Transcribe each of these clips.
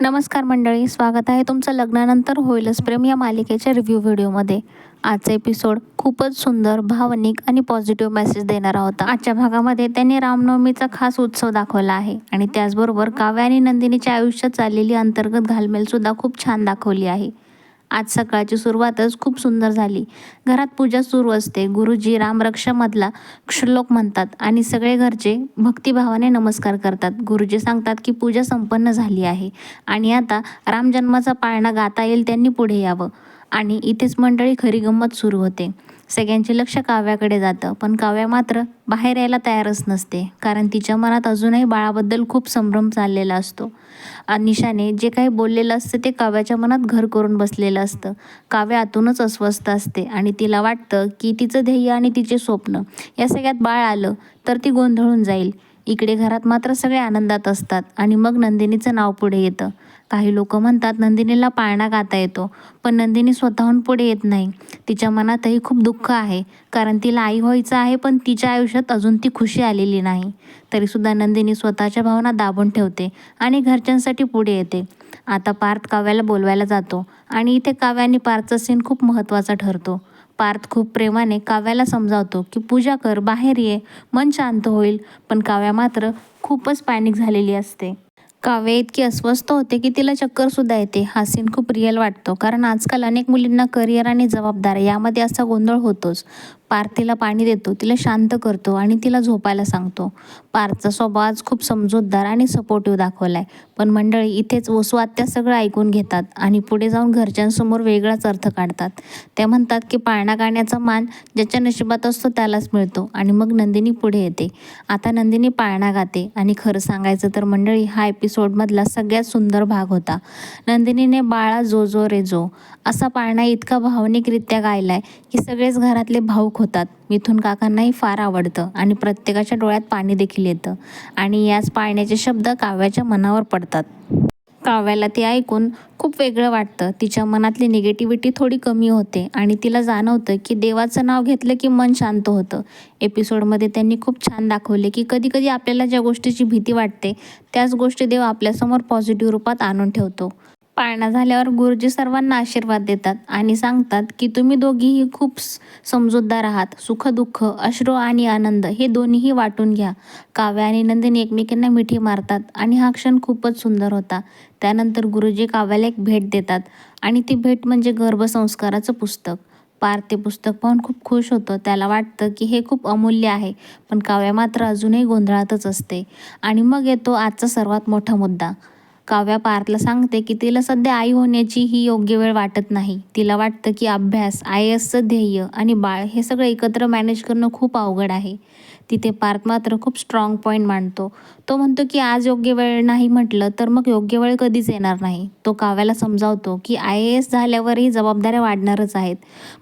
नमस्कार मंडळी, स्वागत आहे तुमचं लग्नानंतर होईलच प्रेम या मालिकेच्या रिव्ह्यू व्हिडिओमध्ये. आजचा एपिसोड खूपच सुंदर, भावनिक आणि पॉझिटिव्ह मेसेज देणारा होता. आजच्या भागामध्ये त्यांनी रामनवमीचा खास उत्सव दाखवला आहे आणि त्याचबरोबर काव्य आणि नंदिनीच्या आयुष्यात चाललेली अंतर्गत घालमेलसुद्धा खूप छान दाखवली आहे. आज सकाळची सुरुवातच खूप सुंदर झाली. घरात पूजा सुरू असते. गुरुजी रामरक्षामधला श्लोक म्हणतात आणि सगळे घरचे भक्तिभावाने नमस्कार करतात. गुरुजी सांगतात की पूजा संपन्न झाली आहे आणि आता रामजन्माचा पाळणा गाता येईल त्यांनी पुढे यावं. आणि इथेच मंडळी खरी गंमत सुरू होते. सगळ्यांचे लक्ष काव्याकडे जातं, पण काव्या मात्र बाहेर यायला तयारच नसते, कारण तिच्या मनात अजूनही बाळाबद्दल खूप संभ्रम चाललेला असतो. निशाने जे काही बोललेलं असतं ते काव्याच्या मनात घर करून बसलेलं असतं. काव्य आतूनच अस्वस्थ असते आणि तिला वाटतं की तिचं ध्येय आणि तिचे स्वप्न या सगळ्यात बाळ आलं तर ती गोंधळून जाईल. इकडे घरात मात्र सगळे आनंदात असतात आणि मग नंदिनीचं नाव पुढे येतं. काही लोक म्हणतात नंदिनीला पाळणा गाता येतो, पण नंदिनी स्वतःहून पुढे येत नाही. तिच्या मनातही खूप दुःख आहे, कारण तिला आई व्हायचं आहे, पण तिच्या आयुष्यात अजून ती खुशी आलेली नाही. तरीसुद्धा नंदिनी स्वतःच्या भावना दाबून ठेवते आणि घरच्यांसाठी पुढे येते. आता पार्थ काव्याला बोलवायला जातो आणि इथे काव्य आणि पार्थचा सीन खूप महत्त्वाचा ठरतो. पार्थ खूप प्रेमाने काव्याला समजावतो की पूजा कर, बाहेर ये, मन शांत होईल. पण काव्या मात्र खूपच पॅनिक झालेली असते. काव्य इतकी अस्वस्थ होते की तिला चक्करसुद्धा येते. हा सीन खूप रिअल वाटतो, कारण आजकाल अनेक मुलींना करिअर आणि जबाबदाऱ्या यामध्ये असा गोंधळ होतोच. पार्थ तिला पाणी देतो, तिला शांत करतो आणि तिला झोपायला सांगतो. पार्थचा स्वभाव आज खूप समजूतदार आणि सपोर्टिव्ह दाखवला आहे. पण मंडळी इथेच वसू आत्या सगळं ऐकून घेतात आणि पुढे जाऊन घरच्यांसमोर वेगळाच अर्थ काढतात. त्या म्हणतात की पाळणा गाण्याचा मान ज्याच्या नशिबात असतो त्यालाच मिळतो आणि मग नंदिनी पुढे येते. आता नंदिनी पाळणा गाते आणि खरं सांगायचं तर मंडळी हा एपिसोडमधला सगळ्यात सुंदर भाग होता. नंदिनीने बाळा जो जो रे जो असा पाळणा इतका भावनिकरित्या गायलाय की सगळेच घरातले भाऊक होतात. मिथून काकांनाही फार आवडतं आणि प्रत्येकाच्या डोळ्यात पाणी देखील येतं आणि याच पाळण्याचे शब्द काव्याच्या मनावर पडतात. काव्याला ते ऐकून खूप वेगळं वाटतं. तिच्या मनातली निगेटिव्हिटी थोडी कमी होते आणि तिला जाणवतं की देवाचं नाव घेतलं की मन शांत होतं. एपिसोडमध्ये त्यांनी खूप छान दाखवले की कधीकधी आपल्याला ज्या गोष्टीची भीती वाटते त्याच गोष्टी देव आपल्यासमोर पॉझिटिव्ह रूपात आणून ठेवतो. पाळणा झाल्यावर गुरुजी सर्वांना आशीर्वाद देतात आणि सांगतात की तुम्ही दोघीही खूप समजूतदार आहात. सुख-दुःख, अश्रू आणि आनंद हे दोन्हीही वाटून घ्या. काव्य आणि नंदिनी एकमेकांना मिठी मारतात आणि हा क्षण खूपच सुंदर होता. त्यानंतर गुरुजी काव्याला एक भेट देतात आणि ती भेट म्हणजे गर्भसंस्काराचं पुस्तक. पार्थ ते पुस्तक पाहून खूप खुश होतं. त्याला वाटतं की हे खूप अमूल्य आहे, पण काव्य मात्र अजूनही गोंधळातच असते. आणि मग येतो आजचा सर्वात मोठा मुद्दा. काव्या पार्थला सांगते की तिला सध्या आई होण्याची ही योग्य वेळ वाटत नाही. तिला वाटतं की अभ्यास, IASचं ध्येय आणि बाळ हे सगळं एकत्र मॅनेज करणं खूप अवघड आहे. तिथे पार्थ मात्र खूप स्ट्रॉंग पॉईंट मांडतो. तो म्हणतो की आज योग्य वेळ नाही म्हटलं तर मग योग्य वेळ कधीच येणार नाही. तो काव्याला समजावतो की IAS झाल्यावरही जबाबदाऱ्या वाढणारच आहेत.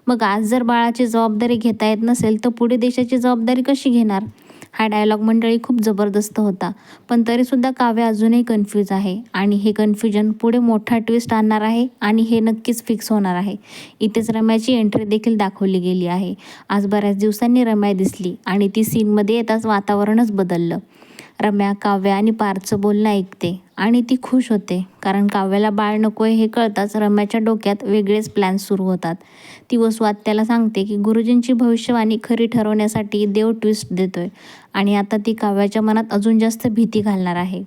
मग आज जर बाळाची जबाबदारी घेता येत नसेल तर पुढे देशाची जबाबदारी कशी घेणार? हा डायलॉग मंडळी खूप जबरदस्त होता. पण तरीसुद्धा काव्य अजूनही कन्फ्यूज आहे आणि हे कन्फ्युजन पुढे मोठा ट्विस्ट आणणार आहे आणि हे नक्कीच फिक्स होणार आहे. इथेच रम्याची एंट्री देखील दाखवली गेली आहे. आज बऱ्याच दिवसांनी रम्या दिसली आणि ती सीनमध्ये येताच वातावरणच बदललं. रम्या काव्य आणि पार्थचं बोलणं ऐकते आणि ती खुश होते, कारण काव्याला बाळ नको आहे हे कळताच रम्याच्या डोक्यात वेगळेच प्लॅन्स सुरू होतात. ती वसू आत्याला सांगते की गुरुजींची भविष्यवाणी खरी ठरवण्यासाठी देव ट्विस्ट देतोय आणि आता ती काव्याच्या मनात अजून जास्त भीती घालणार आहे.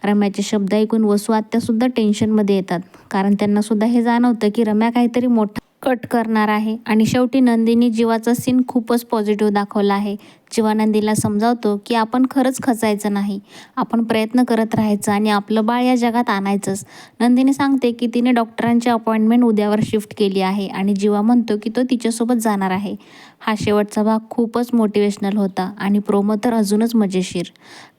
रम्याचे शब्द ऐकून वसू आत्यासुद्धा टेन्शनमध्ये येतात, कारण त्यांनासुद्धा हे जाणवतं की रम्या काहीतरी मोठा कट करणार आहे. आणि शेवटी नंदिनी जीवाचा सीन खूपच पॉझिटिव्ह दाखवला आहे. जीवा नंदीला समजावतो की आपण खरंच खचायचं नाही, आपण प्रयत्न करत राहायचं आणि आपलं बाळ या जगात आणायचंच. नंदिनी सांगते की तिने डॉक्टरांची अपॉइंटमेंट उद्यावर शिफ्ट केली आहे आणि जीवा म्हणतो की तो तिच्यासोबत जाणार आहे. हा शेवटचा भाग खूपच मोटिवेशनल होता आणि प्रोमो तर अजूनच मजेशीर.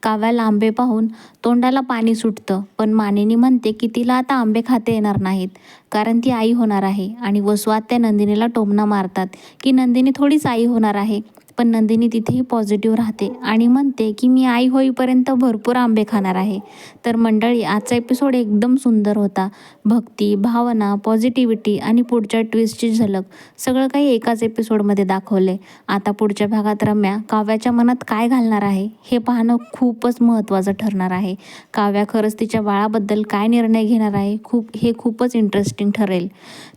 काव्याला आंबे पाहून तोंडाला पाणी सुटतं, पण मानिनी म्हणते की तिला आता आंबे खाता येणार नाहीत, कारण ती आई होणार आहे. आणि वसू आत्या नंदिनीला टोमणा मारतात की नंदिनी थोडीच आई होणार आहे, पण नंदिनी तिथेही पॉझिटिव्ह राहते आणि म्हणते की मी आई होईपर्यंत भरपूर आंबे खाणार आहे. तर मंडळी, आजचा एपिसोड एकदम सुंदर होता. भक्ती, भावना, पॉझिटिव्हिटी आणि पुढच्या ट्विस्टची झलक सगळं काही एकाच एपिसोडमध्ये दाखवले. आता पुढच्या भागात रम्या काव्याच्या मनात काय घालणार आहे हे पाहणं खूपच महत्त्वाचं ठरणार आहे. काव्या खरंच तिच्या बाळाबद्दल काय निर्णय घेणार आहे हे खूपच इंटरेस्टिंग ठरेल.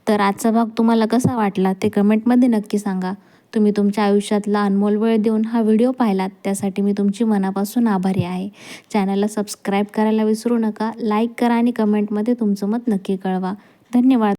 तर आजचा भाग तुम्हाला कसा वाटला ते कमेंटमध्ये नक्की सांगा. तुम्ही तुमच्या आयुष्यातला अनमोल वेळ देऊन हा व्हिडिओ पाहिलात त्यासाठी मी तुमची मनापासून आभारी आहे. चॅनलला सबस्क्राईब करायला विसरू नका. लाईक करा आणि कमेंटमध्ये तुमचं मत नक्की कळवा. धन्यवाद.